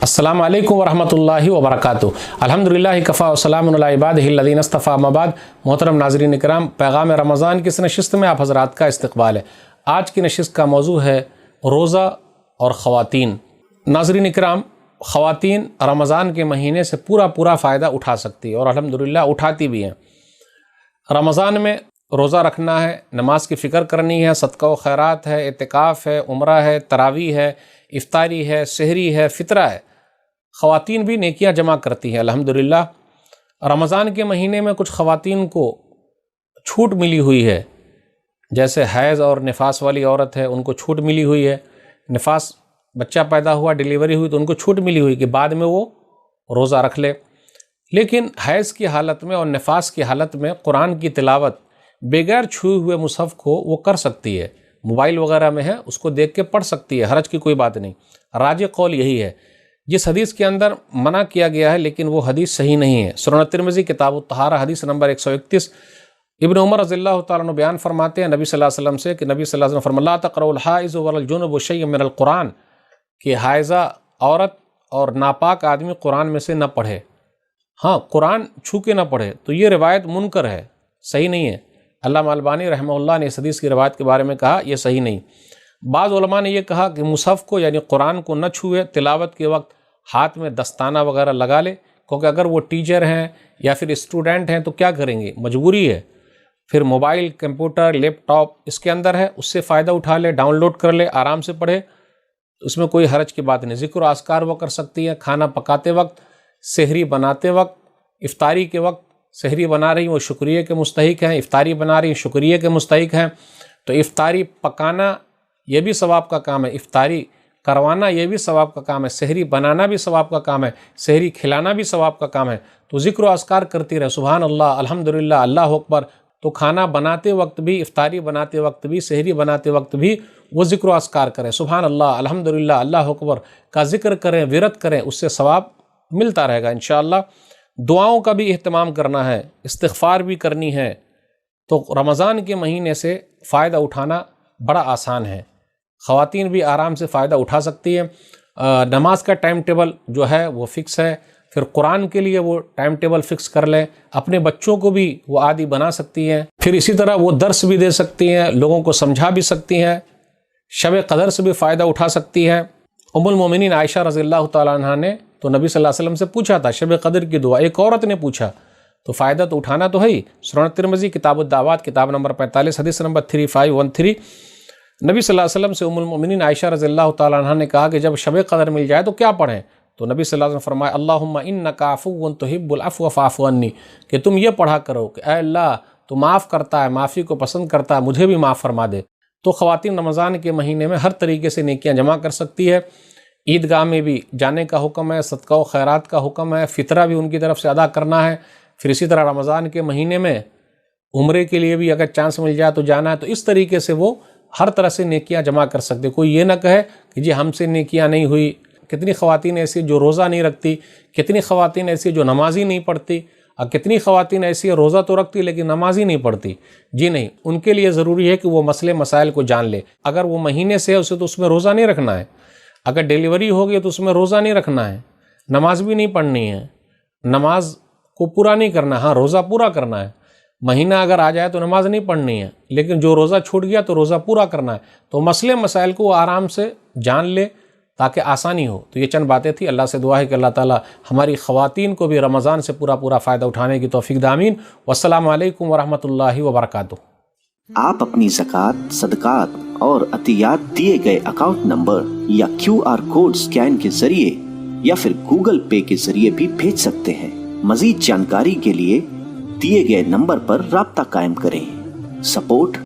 अस्सलामु अलैकुम वरहमतुल्लाहि वबरकातुहू। अल्हम्दुलिल्लाहि कफ़ा व सलामुन अला इबादिहिल्लज़ीना इस्तफ़ा अम्मा बाद। मोहतरम नाज़रीन इकराम, पैगाम रमज़ान की इस नशिस्त में आप हज़रात का इस्तक़बाल है। आज की नशिस्त का मौजू है रोज़ा और ख़वातीन। नाज़रीन इकराम, ख़वातीन रमज़ान के महीने से पूरा फ़ायदा उठा सकती है और अल्हम्दुलिल्लाह उठाती भी हैं। रमज़ान में रोज़ा रखना है, नमाज की फ़िक्र करनी है, सदका व खैरात है, इतिकाफ़ है, उम्रा है, तरावी है, इफ्तारी है, सहरी है, फ़ितरा है। ख़वातीन भी नेकियां जमा करती हैं अल्हम्दुलिल्लाह। रमज़ान के महीने में कुछ ख़वातीन को छूट मिली हुई है, जैसे हैज़ और निफास वाली औरत है, उनको छूट मिली हुई है। निफास बच्चा पैदा हुआ, डिलीवरी हुई तो उनको छूट मिली हुई कि बाद में वो रोज़ा रख ले। लेकिन हैज़ की हालत में और निफास की हालत में कुरान की तिलावत बगैर छुए हुए मुसहफ़ को वो कर सकती है। मोबाइल वगैरह में है, उसको देख के पढ़ सकती है, हरज की कोई बात नहीं। राज कौल यही है। जिस हदीस के अंदर मना किया गया है लेकिन वो हदीस सही नहीं है, सुनन तिरमिज़ी किताब तहारा हदीस नंबर 131, इब्न उमर रज़ियल्लाहु तआला अन्हु बयान फरमाते हैं नबी सल्लल्लाहु अलैहि वसल्लम से कि नबी सल्लल्लाहु अलैहि वसल्लम फरमाया ला तक़रउल हाइज़ वल जुनुब शैअन मिनल कुरान, कि हाइज़ा औरत और नापाक आदमी कुरान में से न पढ़े। हाँ, कुरान छू के न पढ़े, तो ये रिवायत मुनकर है, सही नहीं है। अल्लामा अलबानी रहमहुल्लाह ने इस हदीस की रिवायत के बारे में कहा यह सही नहीं। बाज़ उलमा ने यह कहा कि मुसहफ़ को यानी कुरान को न छुए, तिलावत के वक्त हाथ में दस्ताना वगैरह लगा ले, क्योंकि अगर वो टीचर हैं या फिर स्टूडेंट हैं तो क्या करेंगे, मजबूरी है। फिर मोबाइल, कंप्यूटर, लैपटॉप इसके अंदर है, उससे फ़ायदा उठा ले, डाउनलोड कर ले, आराम से पढ़े, उसमें कोई हरज की बात नहीं। ज़िक्र आस्कार वो कर सकती है, खाना पकाते वक्त, सहरी बनाते वक्त, इफ्तारी के वक्त। सहरी बना रही वो शुक्रिया के मुस्तहिक हैं, इफ्तारी बना रही शुक्रिया के मुस्तहिक हैं। तो इफ्तारी पकाना ये भी सवाब का काम है, इफ्तारी करवाना ये भी सवाब का काम है, सहरी बनाना भी सवाब का काम है, सहरी खिलाना भी सवाब का काम है। तो ज़िक्र अस्कार करती रहे, सुभान अल्लाह, अल्हम्दुलिल्लाह, अल्लाह अकबर। तो खाना बनाते वक्त भी, इफ्तारी बनाते वक्त भी, सहरी बनाते वक्त भी वो ज़िक्र अस्कार करें, सुभान अल्लाह, अल्हम्दुलिल्लाह, अल्लाह अकबर का ज़िक्र करें, विरत करें, उससे सवाब मिलता रहेगा इंशाअल्लाह। दुआओं का भी इहतमाम करना है, इस्तिग़फ़ार भी करनी है। तो रमज़ान के महीने से फ़ायदा उठाना बड़ा आसान है, ख़वातीन भी आराम से फ़ायदा उठा सकती है। नमाज का टाइम टेबल जो है वो फ़िक्स है, फिर कुरान के लिए वो टाइम टेबल फ़िक्स कर लें, अपने बच्चों को भी वो आदी बना सकती हैं। फिर इसी तरह वो दर्स भी दे सकती हैं, लोगों को समझा भी सकती हैं, शब क़दर से भी फ़ायदा उठा सकती हैं। उम्मुल मोमिनीन आयशा रज़ियल्लाहु तआला अन्हा ने तो नबी सल्लल्लाहु अलैहि वसल्लम से पूछा था शब क़दर की दुआ, एक औरत ने पूछा, तो फ़ायदा तो उठाना तो है ही। सुनन तिरमिज़ी किताब दावात किताब नंबर 45 हदीस नंबर 3513, नबी सल्लल्लाहु अलैहि वसल्लम से उम्मुल मोमिनीन आयशा रज़ियल्लाहु तआला अन्हा ने कहा कि जब शब क़दर मिल जाए तो क्या पढ़ें। तो नबी सल्लल्लाहु अलैहि वसल्लम फरमाया अल्लाहुम्मा इन्नका अफ़ुव्वुन तुहिब्बुल अफ़्व फ़अफ़ु अन्नी, कि तुम ये पढ़ा करो कि ऐ अल्लाह तो माफ़ करता है, माफ़ी को पसंद करता है, मुझे भी माफ़ फरमा दे। तो ख़वातीन रमज़ान के महीने में हर तरीके से नेकियां जमा कर सकती है। ईदगाह में भी जाने का हुक्म है, सदका व खैरात का हुक्म है, फ़ितरा भी उनकी तरफ से अदा करना है। फिर इसी तरह रमज़ान के महीने में उम्रे के लिए भी अगर चांस मिल जाए तो जाना है। तो इस तरीके से वो हर तरह से नेकियां जमा कर सकते। कोई ये ना कहे कि जी हमसे नेकियां नहीं हुई। कितनी ख़वातीन ऐसी जो रोज़ा नहीं रखती, कितनी ख़वातीन ऐसी जो नमाज़ी नहीं पढ़ती, और कितनी ख़वातीन ऐसी है रोज़ा तो रखती लेकिन नमाज़ी नहीं पढ़ती। जी नहीं, उनके लिए ज़रूरी है कि वो मसले मसाइल को जान ले। अगर वो महीने से है उसे तो उसमें रोज़ा नहीं रखना है, अगर डिलीवरी हो गई तो उसमें रोज़ा नहीं रखना है, नमाज भी नहीं पढ़नी है, नमाज को पूरा नहीं करना, हाँ रोज़ा पूरा करना है। महीना अगर आ जाए तो नमाज नहीं पढ़नी है, लेकिन जो रोज़ा छूट गया तो रोज़ा पूरा करना है। तो मसले मसाइल को आराम से जान ले ताकि आसानी हो। तो ये चंद बातें थी। अल्लाह से दुआ है कि अल्लाह ताला हमारी ख़वातीन को भी रमज़ान से पूरा फ़ायदा उठाने की तौफ़ीक़ दे, आमीन। वस्सलामु अलैकुम वरहमतुल्लाहि वबरकातुहू। आप अपनी ज़कात, सदक़ात और अतियात दिए गए अकाउंट नंबर या QR कोड स्कैन के जरिए या फिर गूगल पे के जरिए भी भेज सकते हैं। मज़ीद जानकारी के लिए दिए गए नंबर पर राब्ता कायम करें। सपोर्ट